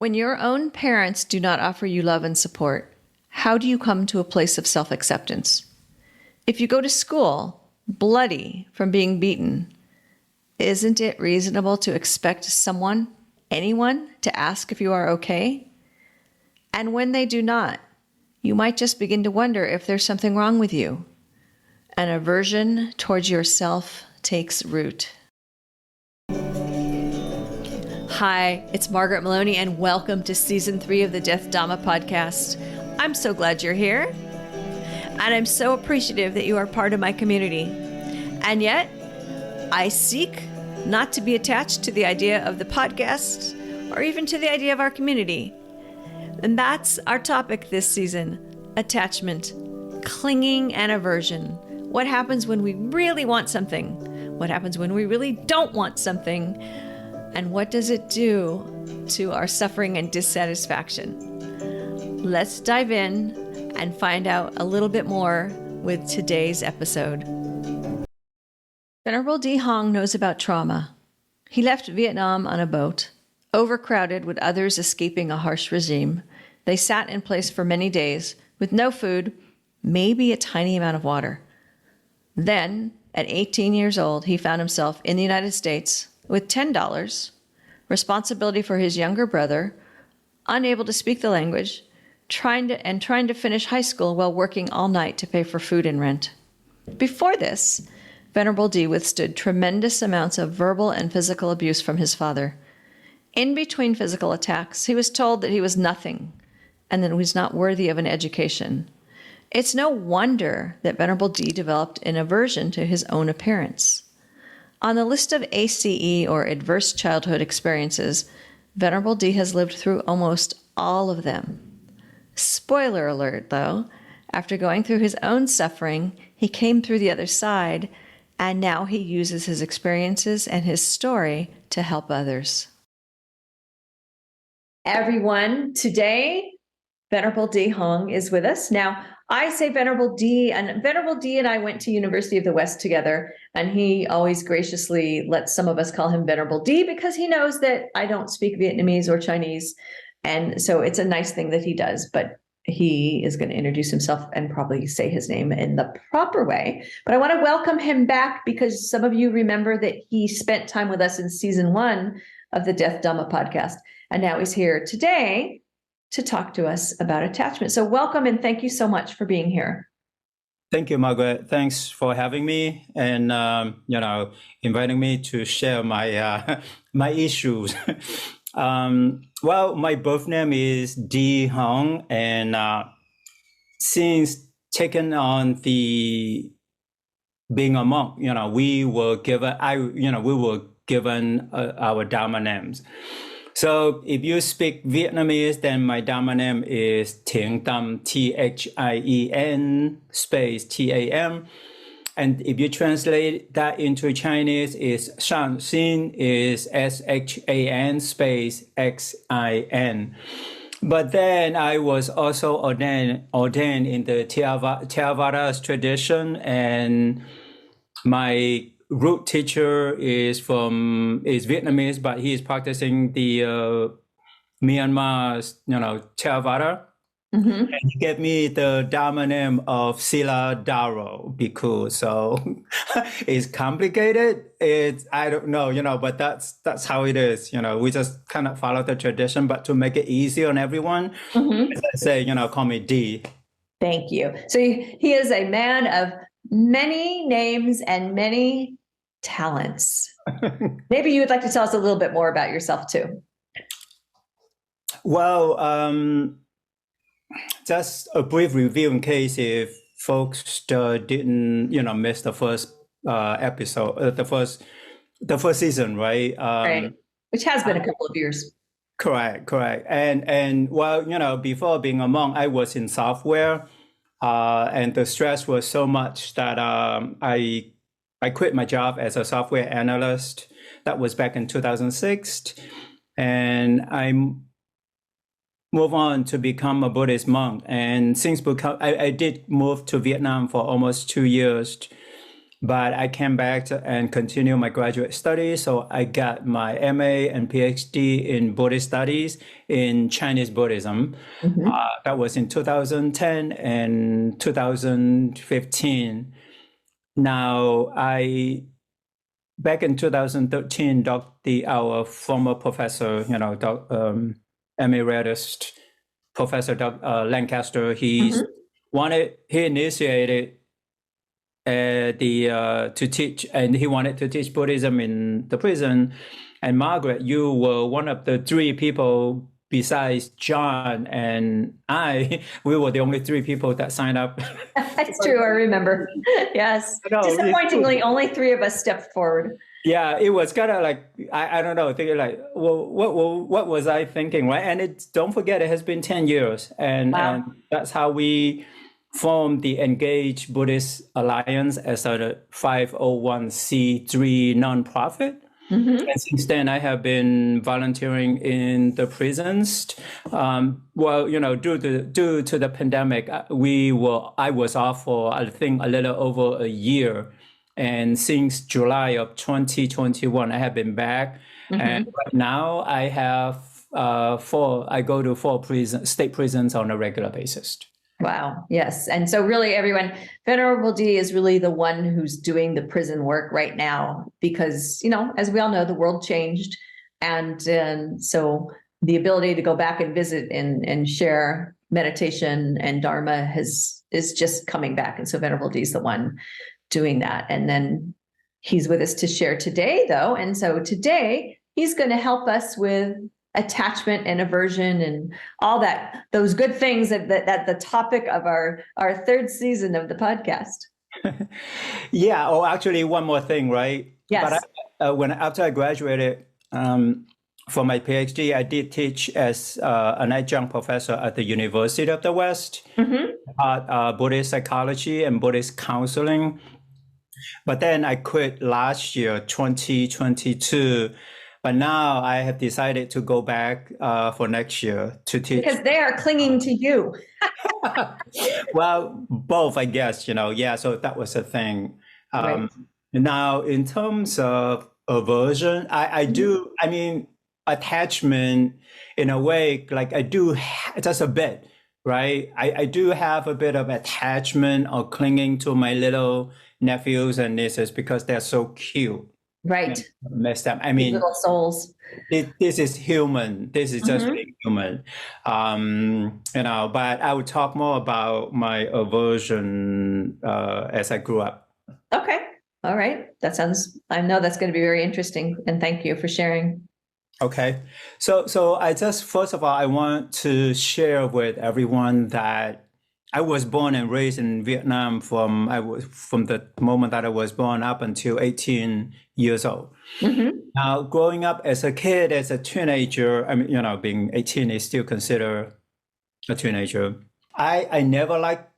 When your own parents do not offer you love and support, how do you come to a place of self-acceptance? If you go to school, bloody from being beaten, isn't it reasonable to expect someone, anyone, to ask if you are okay? And when they do not, you might just begin to wonder if there's something wrong with you. An aversion towards yourself takes root. Hi, it's Margaret Maloney, and welcome to Season 3 of the Death Dhamma podcast. I'm so glad you're here, and I'm so appreciative that you are part of my community. And yet, I seek not to be attached to the idea of the podcast or even to the idea of our community. And that's our topic this season: attachment, clinging, and aversion. What happens when we really want something? What happens when we really don't want something? And what does it do to our suffering and dissatisfaction? Let's dive in and find out a little bit more with today's episode. Venerable De Hong knows about trauma. He left Vietnam on a boat, overcrowded with others escaping a harsh regime. They sat in place for many days with no food, maybe a tiny amount of water. Then, at 18 years old, he found himself in the United States with $10, responsibility for his younger brother, unable to speak the language, trying to finish high school while working all night to pay for food and rent. Before this, Venerable D withstood tremendous amounts of verbal and physical abuse from his father. In between physical attacks, he was told that he was nothing and that he was not worthy of an education. It's no wonder that Venerable D developed an aversion to his own appearance. On the list of ACE, or adverse childhood experiences, Venerable D has lived through almost all of them. Spoiler alert, though, after going through his own suffering, he came through the other side, and now he uses his experiences and his story to help others. Everyone, today, Venerable De Hong is with us. Now, I say Venerable D, and Venerable D and I went to University of the West together, and he always graciously lets some of us call him Venerable D because he knows that I don't speak Vietnamese or Chinese, and so it's a nice thing that he does, but he is going to introduce himself and probably say his name in the proper way. But I want to welcome him back because some of you remember that he spent time with us in Season 1 of the Death Dhamma podcast, and now he's here today to talk to us about attachment. So welcome and thank you so much for being here. Thank you, Margaret. Thanks for having me and inviting me to share my my issues. Well, my birth name is De Hong, and since taking on the being a monk, we were given our Dharma names. So if you speak Vietnamese, then my Dharma name is Thiện Tâm, Thien space TAM. And if you translate that into Chinese, is Shan Xin, is SHAN space XIN. But then I was also ordained in the Theravada tradition, and my root teacher is Vietnamese, but he is practicing the Myanmar's Theravada. Mm-hmm. And he gave me the Dharma name of Sila Daro because so it's complicated. I don't know, but that's how it is. We just kind of follow the tradition, but to make it easy on everyone, as I say, call me D. Thank you. So he is a man of many names and many talents. Maybe you would like to tell us a little bit more about yourself too. Well, just a brief review in case if folks didn't, miss the first episode, the first season, right? Right. Which has been a couple of years. Correct. And well, before being a monk, I was in software. And the stress was so much that I quit my job as a software analyst. That was back in 2006. And I moved on to become a Buddhist monk. And since I did move to Vietnam for almost 2 years but I came back and continue my graduate studies. So I got my MA and PhD in Buddhist studies in Chinese Buddhism. That was in 2010 and 2015. Now, back in 2013, our former professor, emeritus Professor Lancaster, he initiated to teach, and he wanted to teach Buddhism in the prison. And Margaret, you were one of the 3 people besides John and I. We were the only 3 people that signed up. That's true. I remember. Yes. Disappointingly, only 3 of us stepped forward. Yeah, it was kind of like, I don't know, thinking like, well, what was I thinking, right? And don't forget, it has been 10 years. And that's how we formed the Engaged Buddhist Alliance as a 501c3 nonprofit. And since then, I have been volunteering in the prisons. Well, due to the pandemic, I was off for, I think, a little over a year. And since July of 2021, I have been back. And right now I have I go to 4 state prisons on a regular basis. Wow. Yes. And so really everyone, Venerable D is really the one who's doing the prison work right now because, as we all know, the world changed. And so the ability to go back and visit and share meditation and Dharma is just coming back. And so Venerable D is the one doing that. And then he's with us to share today, though. And so today he's going to help us with attachment and aversion and all those good things that the topic of our 3rd season of the podcast. Yeah. Oh, actually, one more thing, right? Yes. But after I graduated for my PhD, I did teach as an adjunct professor at the University of the West, Buddhist psychology and Buddhist counseling. But then I quit last year, 2022. But now I have decided to go back for next year to teach. Because they are clinging to you. Well, both, I guess, Yeah, so that was the thing. Right. Now, in terms of aversion, I do, attachment in a way, like I do just a bit, right? I do have a bit of attachment or clinging to my little nephews and nieces because they're so cute. Right. Messed up. Little souls. This is human. This is just being human. But I will talk more about my aversion as I grew up. Okay. All right. I know that's going to be very interesting. And thank you for sharing. Okay. So I just, first of all, I want to share with everyone that I was born and raised in Vietnam from the moment that I was born up until 18 years old. Now, growing up as a kid, as a teenager, being 18 is still considered a teenager. I never liked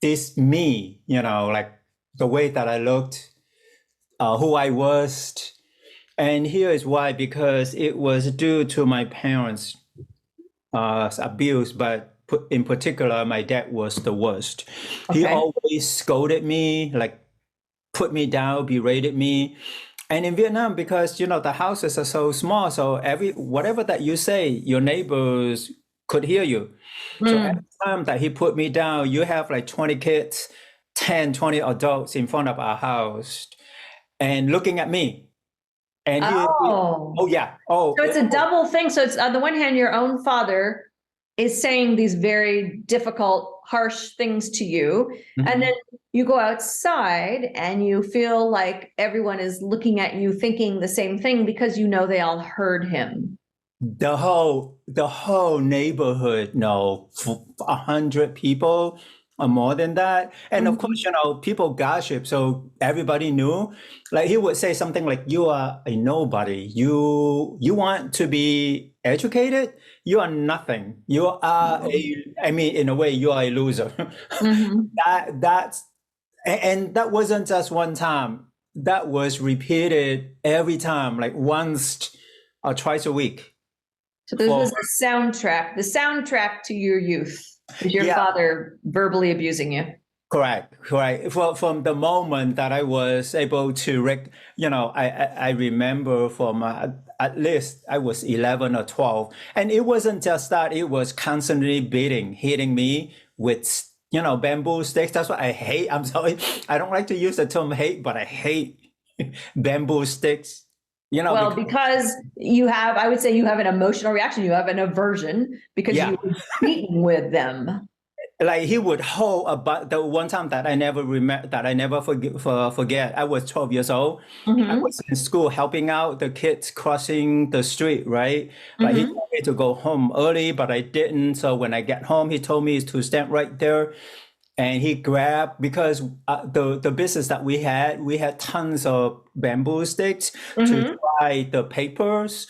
this me, like the way that I looked, who I was. And here is why, because it was due to my parents' abuse, but in particular, my dad was the worst. Okay. He always scolded me, like put me down, berated me. And in Vietnam, because, the houses are so small, so whatever that you say, your neighbors could hear you. So every time that he put me down, you have like 20 kids, 10, 20 adults in front of our house and looking at me. And so it's a double thing. So it's on the one hand, your own father is saying these very difficult, harsh things to you. And then you go outside and you feel like everyone is looking at you thinking the same thing because they all heard him. The whole neighborhood, 100 people or more than that. And of course, people gossip. So everybody knew, like he would say something like, you are a nobody. You want to be educated? You are nothing. You are in a way, you are a loser. That wasn't just one time. That was repeated every time, like once or twice a week. So this was the soundtrack to your youth. Was your father verbally abusing you? Correct, correct. From the moment that I was able to, I remember from at least I was 11 or 12. And it wasn't just that, it was constantly hitting me with, bamboo sticks. That's what I hate. I'm sorry. I don't like to use the term hate, but I hate bamboo sticks, Well, because, because I would say you have an emotional reaction. You have an aversion because yeah. you were beaten with them. Like he would hold about the one time that I never remember, that I never forget. I was 12 years old. I Mm-hmm. was in school helping out the kids crossing the street, right? But he Mm-hmm. told me to go home early, but I didn't. So when I get home, he told me to stand right there. And he grabbed, because the business that we had tons of bamboo sticks to Mm-hmm. dry the papers.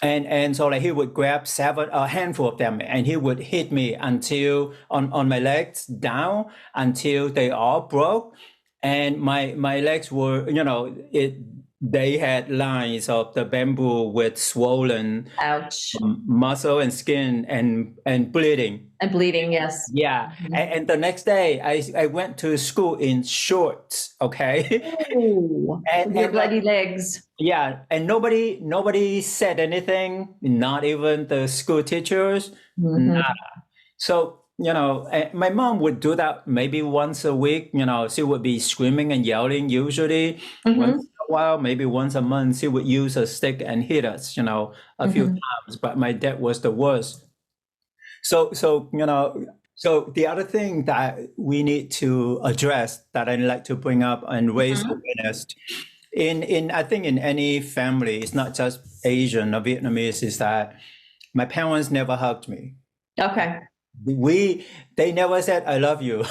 And so like he would grab a handful of them, and he would hit me until on my legs down until they all broke. And my legs were, they had lines of the bamboo with swollen Ouch. muscle and skin and bleeding. And bleeding, yes. Yeah. And the next day I went to school in shorts, okay? Ooh, with your and bloody legs. Yeah, and nobody said anything, not even the school teachers. Mm-hmm. So, my mom would do that maybe once a week. She would be screaming and yelling usually. Mm-hmm. Once in a while, maybe once a month, she would use a stick and hit us, a few times. But my dad was the worst. So the other thing that we need to address, that I'd like to bring up and raise awareness in I think in any family, it's not just Asian or Vietnamese, is that my parents never hugged me. Okay. They never said I love you.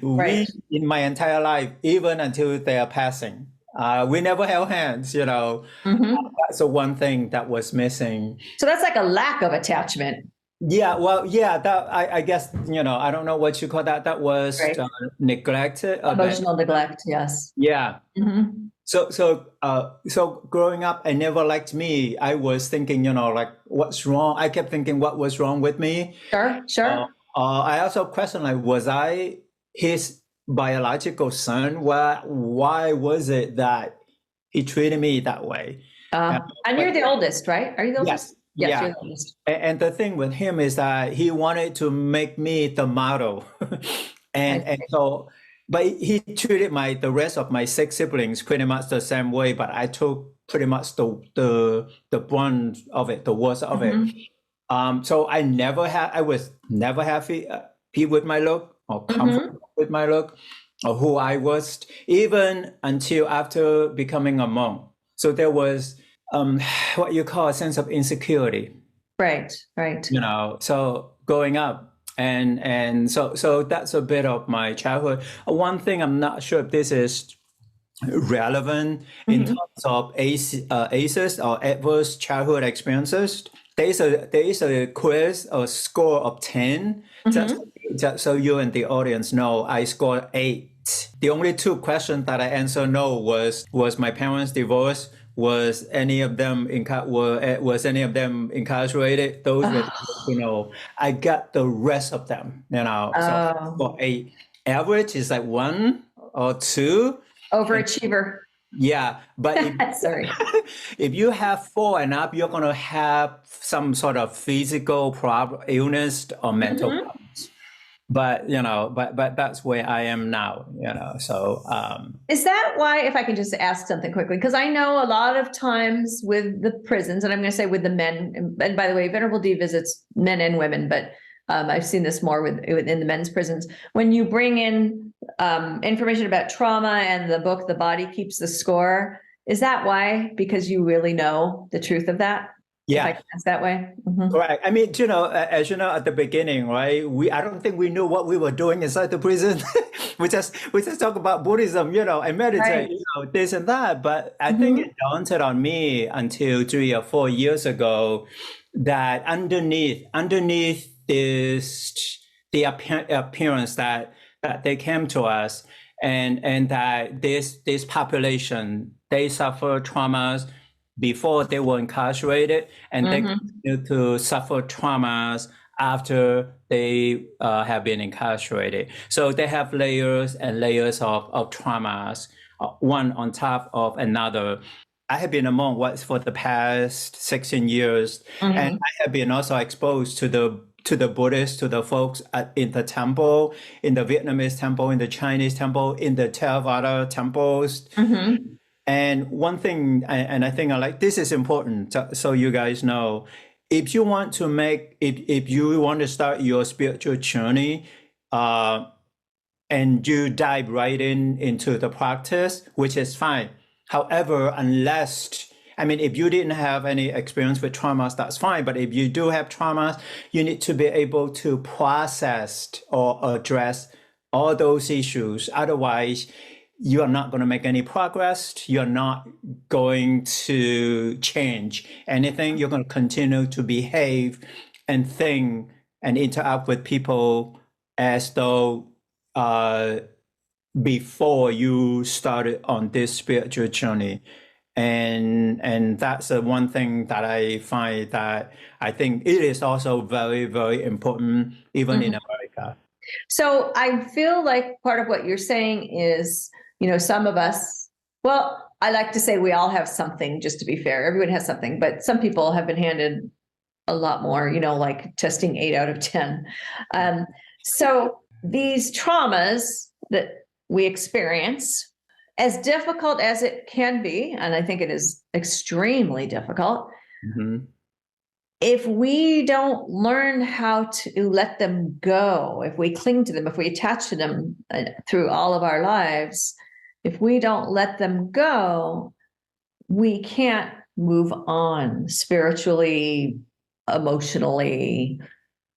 Right. In my entire life, even until they are passing, we never held hands. Mm-hmm. That's the one thing that was missing. So that's like a lack of attachment. Yeah, well, yeah, that I guess, I don't know what you call that. That was Right. neglected. Emotional neglect, yes. Yeah. Mm-hmm. So growing up, I never liked me. I was thinking, like, what's wrong? I kept thinking, what was wrong with me? Sure. I also questioned, like, was I his biological son? Why was it that he treated me that way? And you're the oldest, right? Are you the oldest? Yes, Yes, yeah. you're the oldest. And the thing with him is that he wanted to make me the model, and so. But he treated the rest of my 6 siblings pretty much the same way. But I took pretty much the brunt of it, the worst of it. So I was never happy with my look or comfortable with my look or who I was, even until after becoming a monk. So there was what you call a sense of insecurity. Right. So growing up. And so that's a bit of my childhood. One thing I'm not sure if this is relevant in terms of ACEs or adverse childhood experiences. There is a quiz, a score of 10. Just so you and the audience know, I scored 8. The only 2 questions that I answered no was my parents' divorce. Was any of them incarcerated? Those were, I got the rest of them, So for a average is like 1 or 2. Overachiever. Yeah, but if you have 4 and up, you're gonna have some sort of physical illness or mental problems. But but that's where I am now. So is that why? If I can just ask something quickly, because I know a lot of times with the prisons, and I'm going to say with the men. And by the way, Venerable D visits men and women, but I've seen this more within the men's prisons. When you bring in information about trauma and the book, The Body Keeps the Score, is that why? Because you really know the truth of that? Yeah, if I can ask that way. Right. I mean, as you know, at the beginning, right? I don't think we knew what we were doing inside the prison. we just talk about Buddhism, and meditate, Right. This and that. But I think it dawned on me until 3 or 4 years ago that underneath the appearance that they came to us, and that this population, they suffer traumas before they were incarcerated, and they continue to suffer traumas after they have been incarcerated. So they have layers and layers of traumas, one on top of another. I have been a monk for the past 16 years, and I have been also exposed to the Buddhists, to the folks in the temple, in the Vietnamese temple, in the Chinese temple, in the Theravada temples. And one thing, and I think this is important, so you guys know, if you want to start your spiritual journey, and you dive right into the practice, which is fine. However, if you didn't have any experience with traumas, that's fine. But if you do have traumas, you need to be able to process or address all those issues. Otherwise, you are not going to make any progress. You're not going to change anything. You're going to continue to behave and think and interact with people as though before you started on this spiritual journey. And that's the one thing that I find that I think it is also very, very important, even in America. So I feel like part of what you're saying is, some of us, well, I like to say we all have something, just to be fair. Everyone has something, but some people have been handed a lot more, like testing 8 out of 10. So these traumas that we experience, as difficult as it can be, and I think it is extremely difficult, if we don't learn how to let them go, if we cling to them, if we attach to them through all of our lives, if we don't let them go, we can't move on spiritually, emotionally,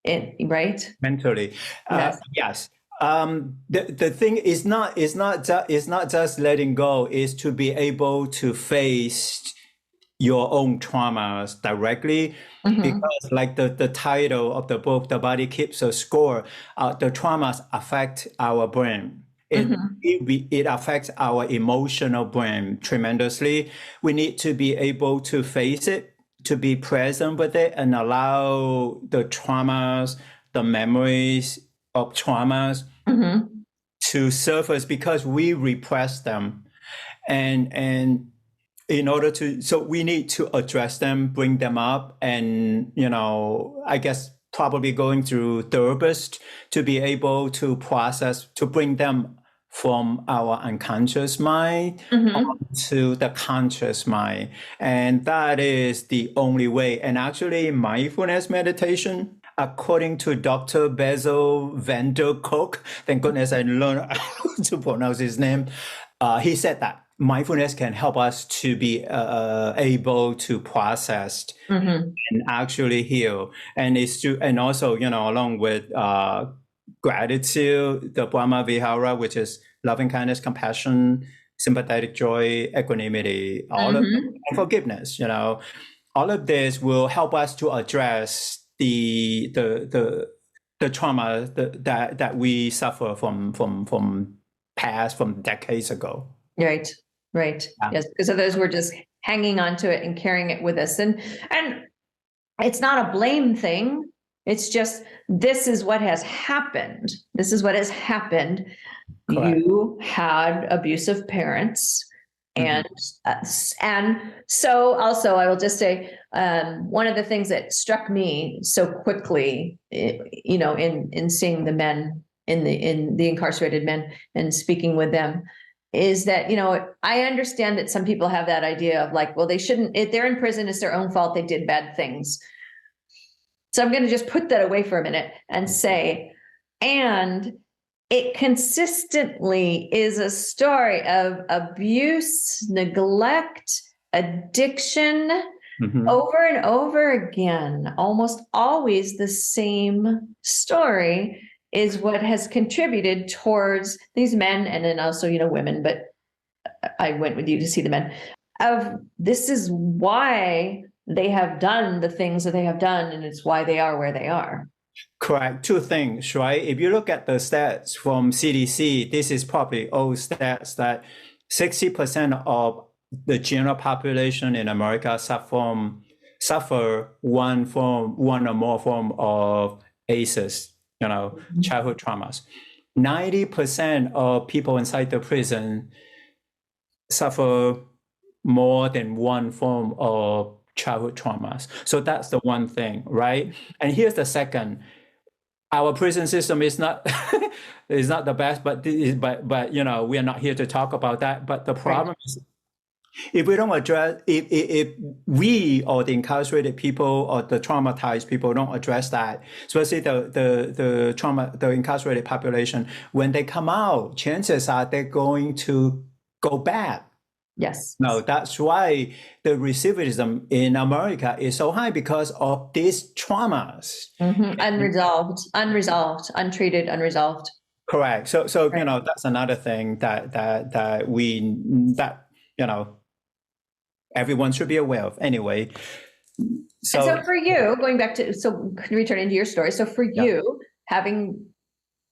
right? Mentally. Yes. Yes. The thing is not just letting go, is to be able to face your own traumas directly, because like the title of the book, The Body Keeps a Score, the traumas affect our brain. It affects our emotional brain tremendously. We need to be able to face it, to be present with it, and allow the traumas, the memories of traumas to surface, because we repress them. And in order to, so we need to address them, bring them up, and, I guess probably going through therapist to be able to process, to bring them from our unconscious mind to the conscious mind. And that is the only way. And actually, mindfulness meditation, according to Dr. Basil van der Kolk, thank goodness I learned how to pronounce his name, he said that mindfulness can help us to be able to process and actually heal. And and also, along with gratitude, the Brahma Vihara, which is loving kindness, compassion, sympathetic joy, equanimity, all of and forgiveness, all of this will help us to address the trauma that we suffer from past, from decades ago. Right. Yeah. Yes, because others were just hanging on to it and carrying it with us. And it's not a blame thing. It's just, this is what has happened. This is what has happened. Correct. You had abusive parents. And so also I will just say, one of the things that struck me so quickly, in seeing the men, in the incarcerated men and speaking with them, is that, I understand that some people have that idea of like, well, they shouldn't, if they're in prison, it's their own fault, they did bad things. So I'm going to just put that away for a minute and say, and it consistently is a story of abuse, neglect, addiction, over and over again. Almost always the same story is what has contributed towards these men, and then also, women, but I went with you to see the men, this is why they have done the things that they have done, and it's why they are where they are. Correct. Two things, right? If you look at the stats from CDC, this is probably old stats, that 60% of the general population in America suffer one or more form of ACEs, childhood traumas. 90% of people inside the prison suffer more than one form of childhood traumas. So that's the one thing, right? And here's the second. Our prison system is not is not the best, but we are not here to talk about that. But the problem is, if we don't address, if we or the incarcerated people or the traumatized people don't address that, especially the incarcerated population, when they come out, chances are they're going to go back. Yes. No, that's why the recidivism in America is so high, because of these traumas. Unresolved, untreated, unresolved. Correct. So that's another thing that everyone should be aware of. Anyway, so for you, going back to returning to your story. So for you, having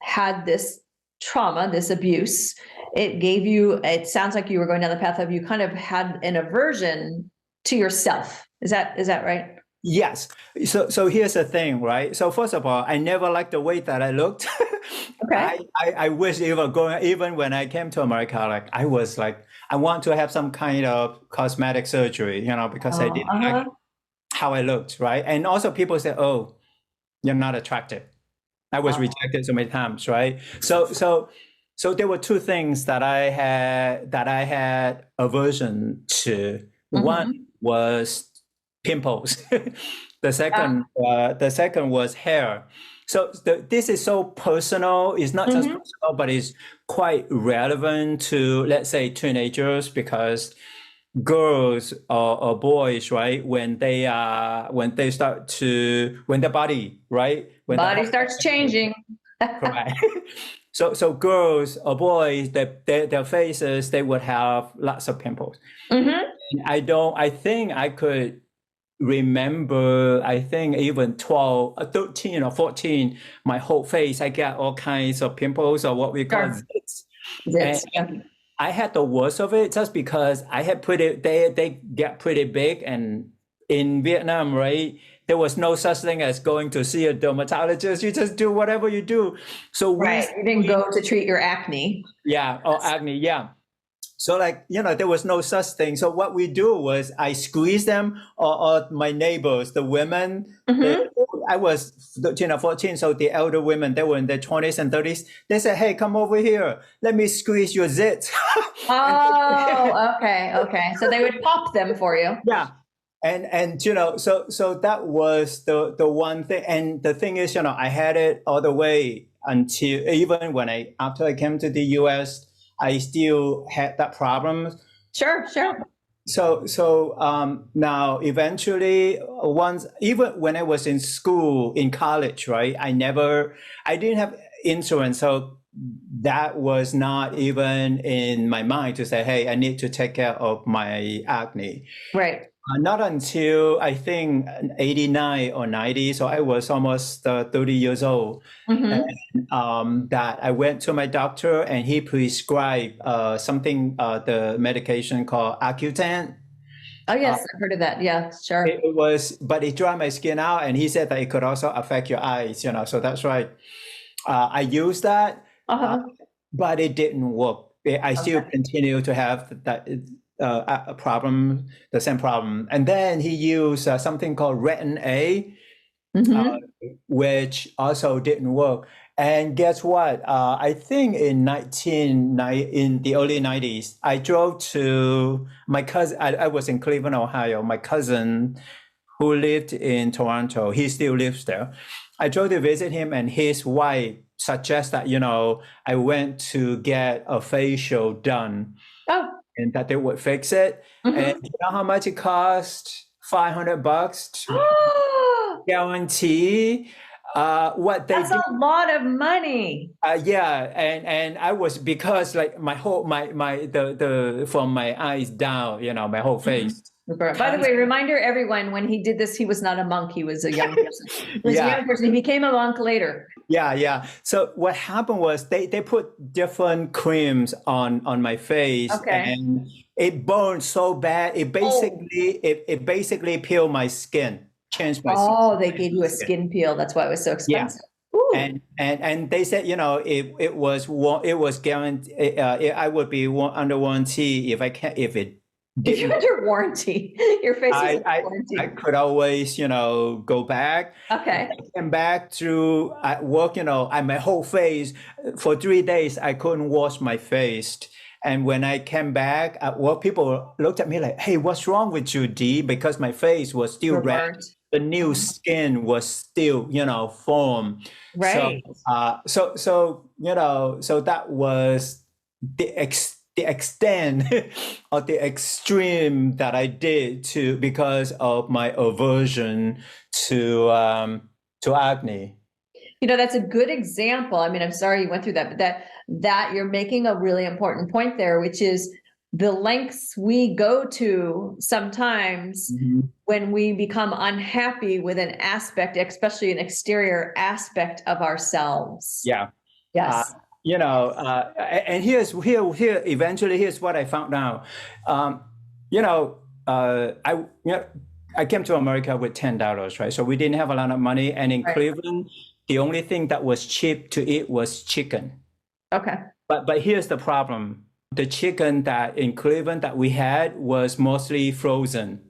had this trauma, this abuse, it sounds like you were going down the path of, you kind of had an aversion to yourself. Is that right? Yes. So here's the thing, right? So first of all, I never liked the way that I looked. Okay. I wish even when I came to America, like I was like, I want to have some kind of cosmetic surgery, because I didn't like how I looked, right? And also people say, "Oh, you're not attractive." I was rejected so many times, right? So there were two things that I had aversion to. One was pimples. The second was hair. So this is so personal. It's not just personal, but it's quite relevant to, let's say, teenagers, because girls or boys, right, when their body, right, when body starts changing. Right. So girls or boys, their faces, they would have lots of pimples. And I think I could remember, I think even 12, 13 or 14, my whole face, I get all kinds of pimples, or what we call zits. And I had the worst of it just because I had they get pretty big. And in Vietnam, right, there was no such thing as going to see a dermatologist. You just do whatever you do. So you didn't go to treat your acne. Yeah, or acne, yeah. So there was no such thing. So what we do was I squeeze them, or my neighbors, the women, I was 13 or 14. So the elder women, they were in their 20s and 30s. They said, "Hey, come over here. Let me squeeze your zits." Oh, okay. So they would pop them for you. Yeah. And so that was the one thing. And the thing is, I had it all the way until even after I came to the US, I still had that problem. Sure. So now eventually, even when I was in school, in college, right, I didn't have insurance. So that was not even in my mind to say, "Hey, I need to take care of my acne." Right. Not until I think 89 or 90. So I was almost 30 years old. And that I went to my doctor, and he prescribed something, the medication called Accutane. Oh, yes, I've heard of that. Yeah, sure. But it dried my skin out, and he said that it could also affect your eyes, so that's right. I used that, but it didn't work. I still continue to have that a problem, the same problem. And then he used something called Retin A, which also didn't work. And guess what? I think in the early 90s, I drove to my cousin. I was in Cleveland, Ohio. My cousin, who lived in Toronto, he still lives there. I drove to visit him, and his wife suggested that, I went to get a facial done. Oh. And that they would fix it. And you know how much it cost? $500 to guarantee. That's a lot of money. Yeah, and I was, because like my whole from my eyes down, my whole face. By the way, reminder everyone, when he did this, he was not a monk. He was a young person. He was a young person. He became a monk later. Yeah. So what happened was they put different creams on my face, and it burned so bad. It basically peeled my skin. changed my Oh, they gave you a skin peel. That's why it was so yeah. expensive. Ooh. And they said, it was guaranteed. I would be under warranty if it If you're didn't. under warranty, your face is under I warranty. could always, go back. Okay. I came back to work, my whole face for 3 days. I couldn't wash my face. And when I came back at work, people looked at me like, "Hey, what's wrong with you, D?" Because my face was still You're red. burnt. The new skin was still, formed. Right. So that was the extent or the extreme that I did because of my aversion to acne. That's a good example. I mean, I'm sorry you went through that, but that you're making a really important point there, which is the lengths we go to sometimes when we become unhappy with an aspect, especially an exterior aspect of ourselves. Yeah. Yes. And here's what I found out. I came to America with $10, right? So we didn't have a lot of money, and in Cleveland, the only thing that was cheap to eat was chicken. Okay. But here's the problem: the chicken that in Cleveland that we had was mostly frozen.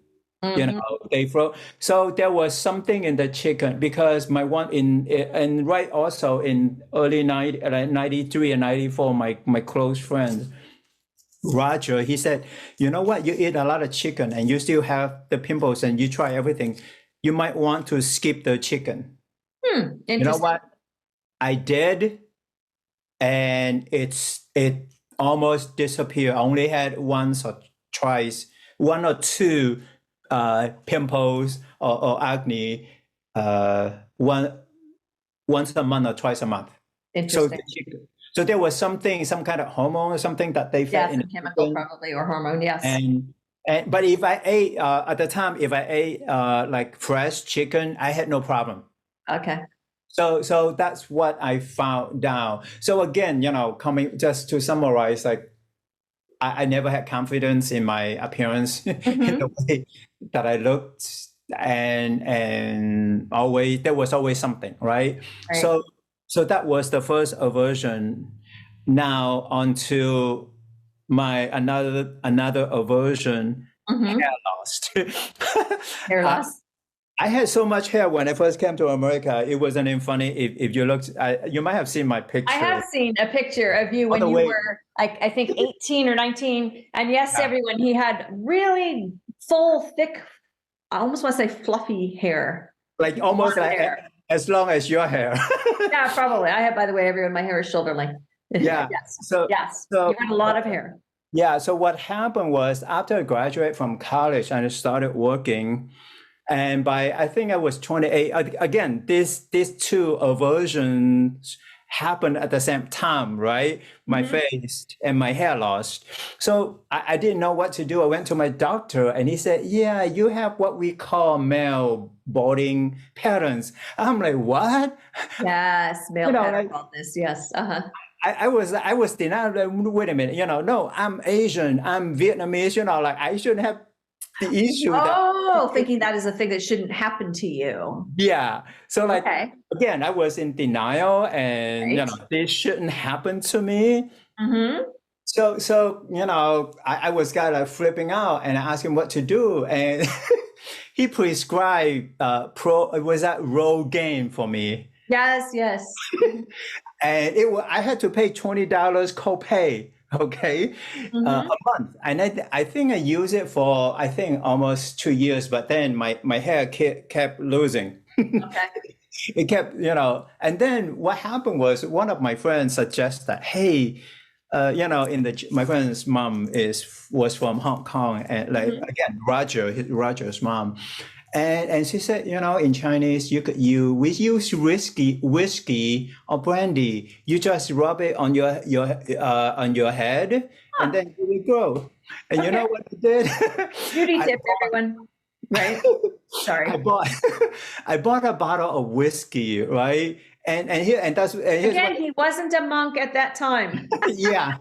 They froze. So there was something in the chicken because my one and right also in early 93 and 94, my close friend Roger, he said, "You know what? You eat a lot of chicken and you still have the pimples and you try everything. You might want to skip the chicken." You know what? I did, and it almost disappeared. I only had one or two pimples or acne once a month or twice a month. Interesting. So there was some kind of hormone or something that they fed in some chemical probably or hormone. Yes. But if I ate at the time, if I ate like fresh chicken, I had no problem. Okay. So that's what I found out. So again, coming just to summarize, like I never had confidence in my appearance in the way that I looked, and always there was always something, right? So that was the first aversion. Now onto my another aversion, hair loss. Hair loss. I had so much hair when I first came to America. It wasn't even funny. If you looked, you might have seen my picture. I have seen a picture of you when you were, I think, 18 or 19. And yes, everyone, he had really full, thick, I almost want to say fluffy hair. Like almost like hair. As long as your hair. Yeah, probably. I have, by the way, everyone, my hair is shoulder length. Yeah. Yes. So you had a lot of hair. Yeah. So what happened was after I graduated from college and I started working, and I think I was 28. Again, these two aversions happened at the same time, right? My face and my hair loss. So I didn't know what to do. I went to my doctor and he said, "Yeah, you have what we call male balding patterns." I'm like, "What?" Yes, male pattern baldness. Yes. I was denied. Like, wait a minute. No, I'm Asian. I'm Vietnamese. Like I shouldn't have the issue. Thinking that is a thing that shouldn't happen to you. Yeah. So again, I was in denial, and this shouldn't happen to me. So I was kind of flipping out, and I asked him what to do, and he prescribed it was that Rogaine for me. Yes. And I had to pay $20 copay. Okay, a month, and I think I used it for almost 2 years, but then my hair kept losing. Okay. It kept, and then what happened was one of my friends suggested that, hey, my friend's mom was from Hong Kong, and again Roger's mom. And she said, in Chinese, we use whiskey or brandy. You just rub it on your head, and then it will grow. And you know what I did? Beauty tip, everyone. Right? Sorry. I bought a bottle of whiskey, right? And he wasn't a monk at that time. Yeah.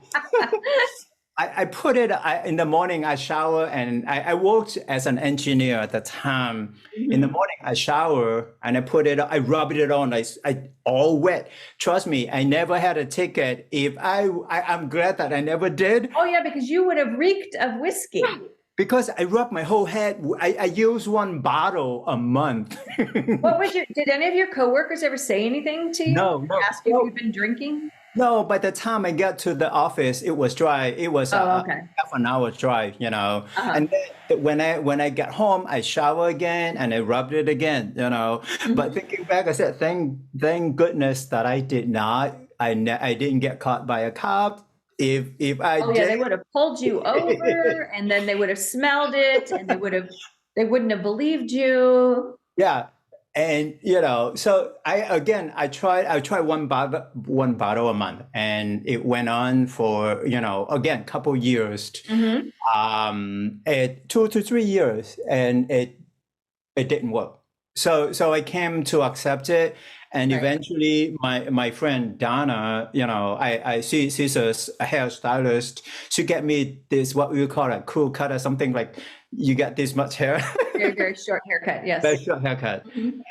I put it in the morning. I shower and I worked as an engineer at the time. In the morning, I shower and I put it. I rub it on. I all wet. Trust me, I never had a ticket. If I'm glad that I never did. Oh yeah, because you would have reeked of whiskey. Because I rub my whole head. I use one bottle a month. Did any of your coworkers ever say anything to you? No. Ask you if you've been drinking? No, by the time I got to the office, it was dry. It was okay. half an hour drive, And then when I got home, I shower again and I rubbed it again, But thinking back, I said, thank goodness that I did not. I didn't get caught by a cop. If I did, they would have pulled you over, and then they would have smelled it, and they wouldn't have believed you. Yeah. And so I tried one bottle a month, and it went on for again couple years, 2 to 3 years, and it didn't work. So I came to accept it, and eventually my friend Donna, she's a hairstylist. She get me this what we call a cool cut or something like. You get this much hair. Very, very short haircut. Yes. Very short haircut.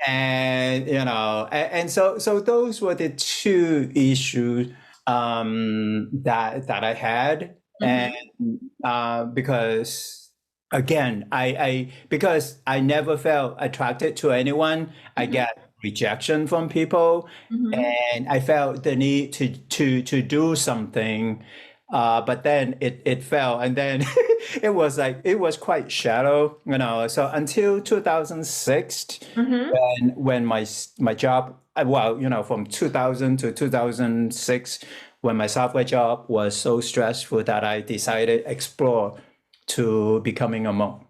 And, and so those were the two issues that I had. And because again, because I never felt attracted to anyone, I get rejection from people, and I felt the need to do something. But then it fell, and then it was quite shallow, So until 2006, when my job, from 2000 to 2006, when my software job was so stressful that I decided explore to becoming a monk,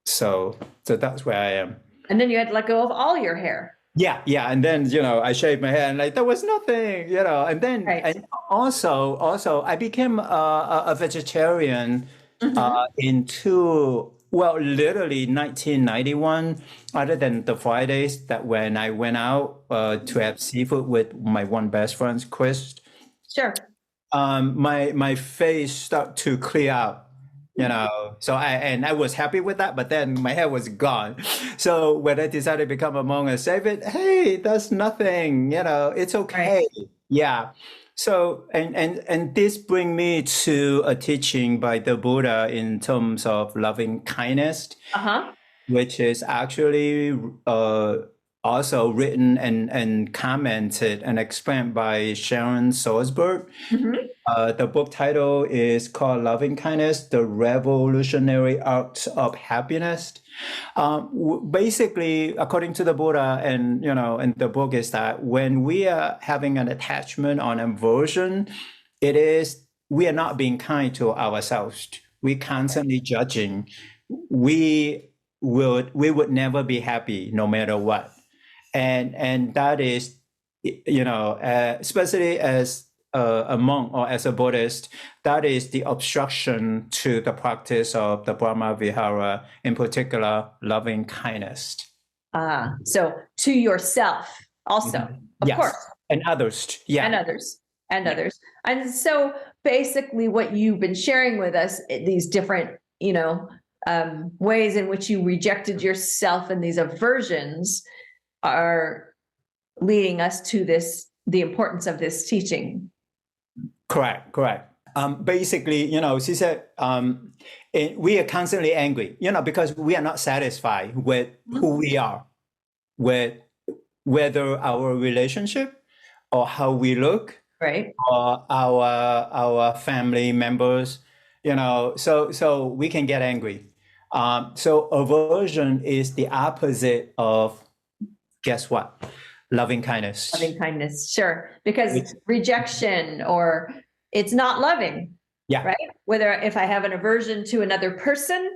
So that's where I am. And then you had to let go of all your hair. Yeah. And then, I shaved my hair and there was nothing, and then, and also I became a vegetarian literally 1991, other than the Fridays that when I went out to have seafood with my one best friend, Chris. Sure. My face started to clear out. So I was happy with that, but then my hair was gone. So when I decided to become a monk and save it, hey, that's nothing, it's okay. Right. Yeah. So, and this brings me to a teaching by the Buddha in terms of loving kindness, which is actually also written and commented and explained by Sharon Salzberg. The book title is called Loving Kindness, The Revolutionary Art of Happiness. Basically, according to the Buddha and the book is that when we are having an attachment or an aversion, we are not being kind to ourselves. We're constantly judging. We would never be happy no matter what. And that is, especially as a monk or as a Buddhist, that is the obstruction to the practice of the Brahma Vihara, in particular, loving kindness. So to yourself also, of course. And others. Yeah. And others. And so basically what you've been sharing with us, these different, ways in which you rejected yourself and these aversions are leading us to the importance of this teaching. Correct. Basically, she said, we are constantly angry, because we are not satisfied with who we are, with whether our relationship or how we look, right, or our family members, so we can get angry. So aversion is the opposite of, guess what? Loving kindness. Loving kindness, sure. Because rejection or it's not loving. Yeah. Right? Whether if I have an aversion to another person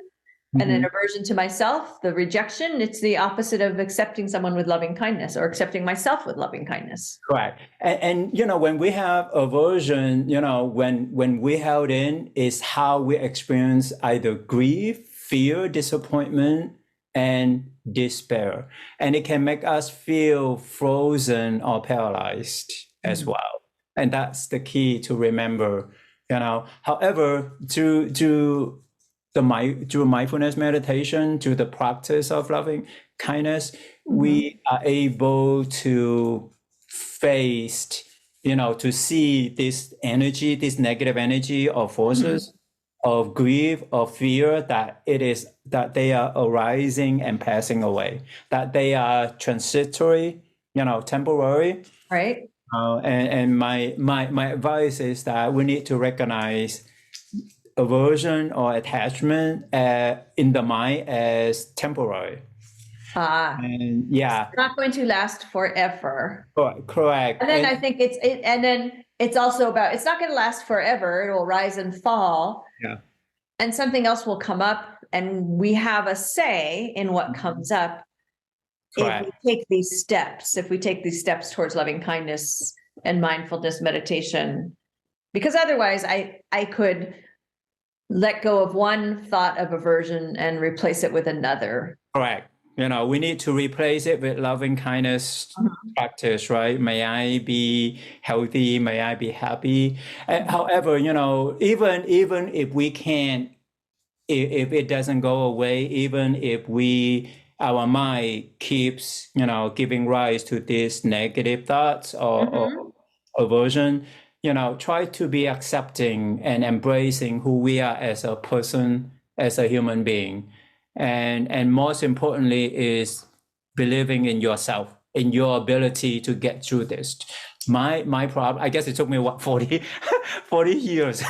and an aversion to myself, the rejection, it's the opposite of accepting someone with loving kindness or accepting myself with loving kindness. Correct. And when we have aversion, when we held in is how we experience either grief, fear, disappointment, and despair. And it can make us feel frozen or paralyzed as well. And that's the key to remember, However, through mindfulness meditation, through the practice of loving kindness, we are able to face, to see this energy, this negative energy or forces of grief or fear, that they are arising and passing away, that they are transitory, temporary. Right. And my advice is that we need to recognize aversion or attachment in the mind as temporary. And It's not going to last forever. Correct. And then I think it's also about, it's not going to last forever. It will rise and fall. Yeah. And something else will come up, and we have a say in what comes up. Correct. If we take these steps towards loving kindness and mindfulness meditation, because otherwise I could let go of one thought of aversion and replace it with another. Correct. We need to replace it with loving kindness practice, right? May I be healthy? May I be happy? However, even if we can't, if it doesn't go away, even if our mind keeps, giving rise to these negative thoughts or aversion, try to be accepting and embracing who we are as a person, as a human being. And most importantly is believing in yourself, in your ability to get through this. My problem, I guess it took me 40 years.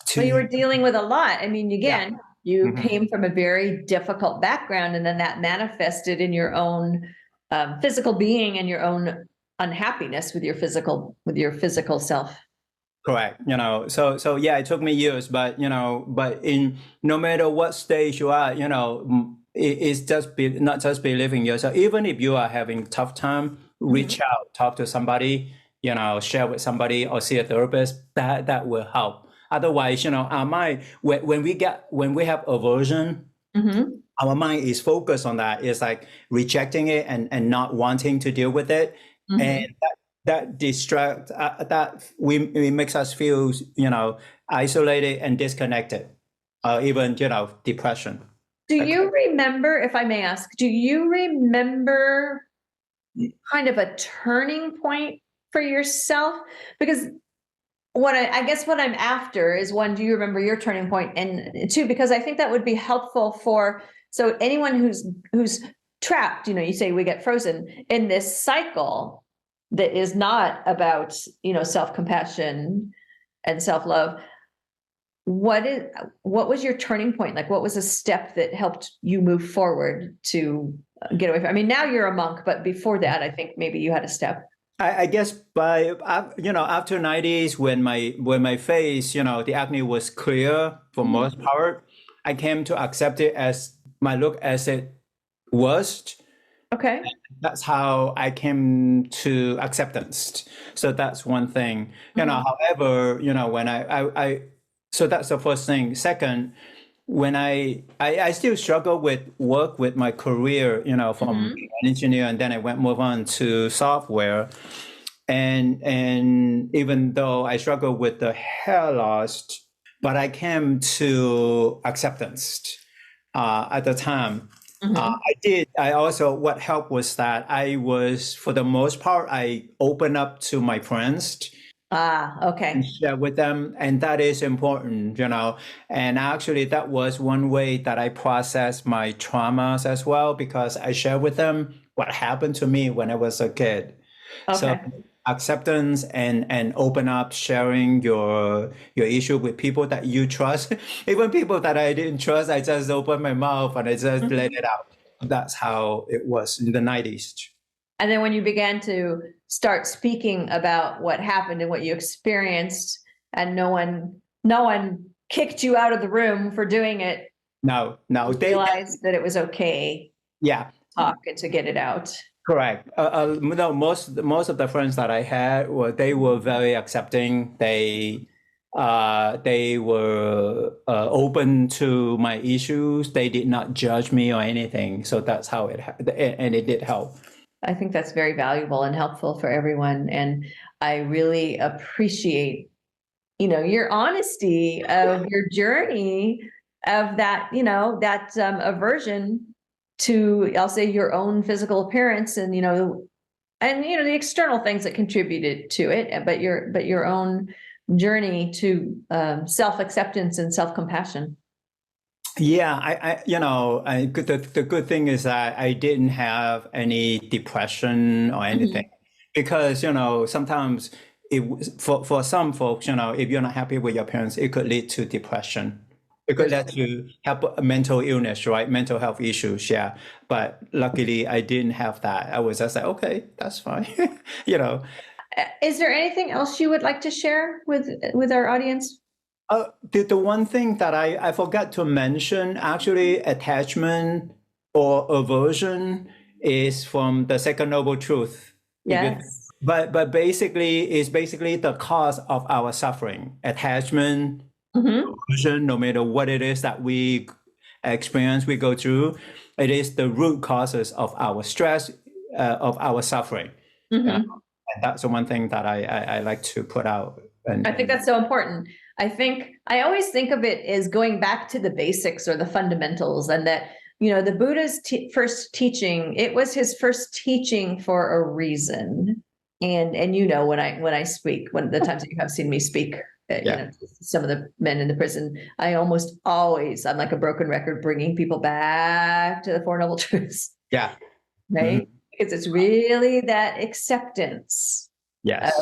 So you were dealing with a lot. I mean, again, you came from a very difficult background, and then that manifested in your own physical being and your own unhappiness with your physical self. Correct. So yeah, it took me years, but in no matter what stage you are, it's just not just believing yourself. Even if you are having tough time, reach out, talk to somebody, share with somebody or see a therapist. That will help. Otherwise, our mind, when we have aversion, our mind is focused on that. It's like rejecting it and not wanting to deal with it, and that distract that we makes us feel isolated and disconnected, even depression. Do you remember, if I may ask, do you remember kind of a turning point for yourself? Because I guess what I'm after is, one, do you remember your turning point? And two, because I think that would be helpful so anyone who's trapped, you say we get frozen in this cycle that is not about, self-compassion and self-love. What was your turning point? Like, what was a step that helped you move forward to get away from? I mean, now you're a monk, but before that, I think maybe you had a step. I guess by after 90s, when my face, the acne was clear for most part, I came to accept it as my look as it was. Okay. That's how I came to acceptance. So that's one thing. However, when so that's the first thing. Second, when I still struggle with work with my career, from an engineer, and then I move on to software. And even though I struggle with the hair loss, but I came to acceptance at the time. I also, what helped was that I was, for the most part, I opened up to my friends. Okay. And share with them. And that is important, and actually that was one way that I processed my traumas as well, because I share with them what happened to me when I was a kid. Okay. So acceptance and open up, sharing your issue with people that you trust. Even people that I didn't trust, I just opened my mouth and I just let it out. That's how it was in the 90s. And then when you began to start speaking about what happened and what you experienced, and no one kicked you out of the room for doing it. No, they realized that it was okay. Yeah. To talk and to get it out. Correct. No, most of the friends that I had they were very accepting. They were open to my issues. They did not judge me or anything. So that's how and it did help. I think that's very valuable and helpful for everyone. And I really appreciate your honesty of your journey of that, aversion to, I'll say, your own physical appearance and, the external things that contributed to it, but your own journey to self-acceptance and self-compassion. Yeah, the good thing is that I didn't have any depression or anything because, sometimes for some folks, if you're not happy with your parents, it could lead to depression. It could lead to have mental illness, right? Mental health issues, yeah. But luckily, I didn't have that. I was just like, okay, that's fine, Is there anything else you would like to share with our audience? The one thing that I forgot to mention, actually, attachment or aversion is from the Second Noble Truth. Yes. But basically, it's basically the cause of our suffering. Attachment, aversion, no matter what it is that we experience, we go through, it is the root causes of our stress, of our suffering. And that's the one thing that I like to put out. I think that's so important. I always think of it as going back to the basics or the fundamentals, and that, the Buddha's first teaching, it was his first teaching for a reason. And when I speak, when the times that you have seen me speak, some of the men in the prison, I'm like a broken record, bringing people back to the Four Noble Truths. Yeah. Right. Because it's really that acceptance. Yes.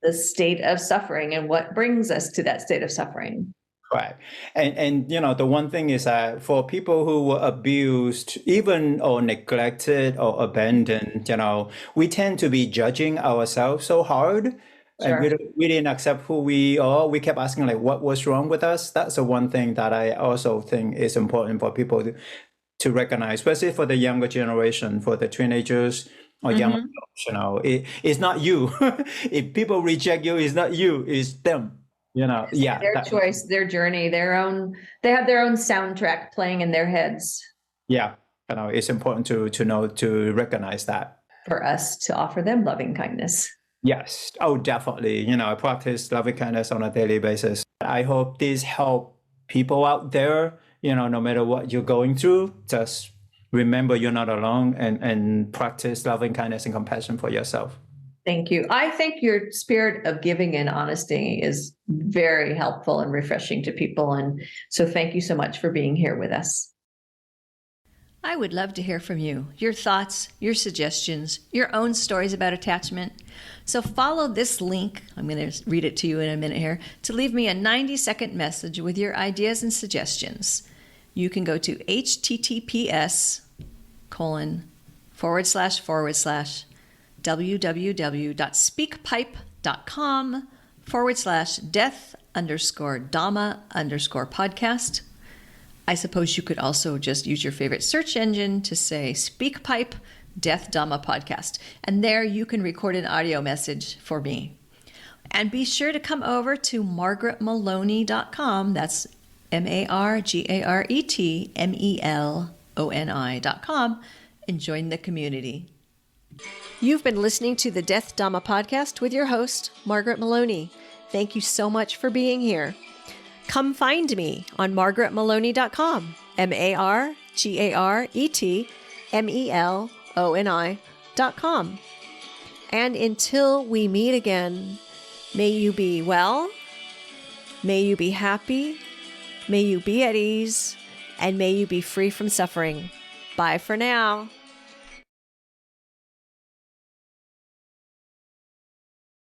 The state of suffering and what brings us to that state of suffering. Right. And the one thing is that for people who were abused, even or neglected or abandoned, we tend to be judging ourselves so hard. Sure. And we didn't accept who we are. We kept asking, like, what was wrong with us? That's the one thing that I also think is important for people to recognize, especially for the younger generation, for the teenagers or young adults, it's not you. If people reject you, it's not you, it's them. Their choice, their journey, they have their own soundtrack playing in their heads. Yeah, it's important to recognize that. For us to offer them loving kindness. Yes. Oh, definitely. I practice loving kindness on a daily basis. I hope this help people out there, no matter what you're going through, just remember you're not alone and practice loving kindness and compassion for yourself. Thank you. I think your spirit of giving and honesty is very helpful and refreshing to people. And so thank you so much for being here with us. I would love to hear from you, your thoughts, your suggestions, your own stories about attachment. So follow this link, I'm going to read it to you in a minute here, to leave me a 90-second message with your ideas and suggestions. You can go to https://www.speakpipe.com/death_Dhamma_podcast. I suppose you could also just use your favorite search engine to say SpeakPipe Death Dhamma Podcast. And there you can record an audio message for me. And be sure to come over to margaretmaloney.com. That's MargaretMeloni.com and join the community. You've been listening to the Death Dhamma Podcast with your host, Margaret Maloney. Thank you so much for being here. Come find me on margaretmaloney.com, MargaretMeloni.com. And until we meet again, may you be well, may you be happy, may you be at ease, and may you be free from suffering. Bye for now.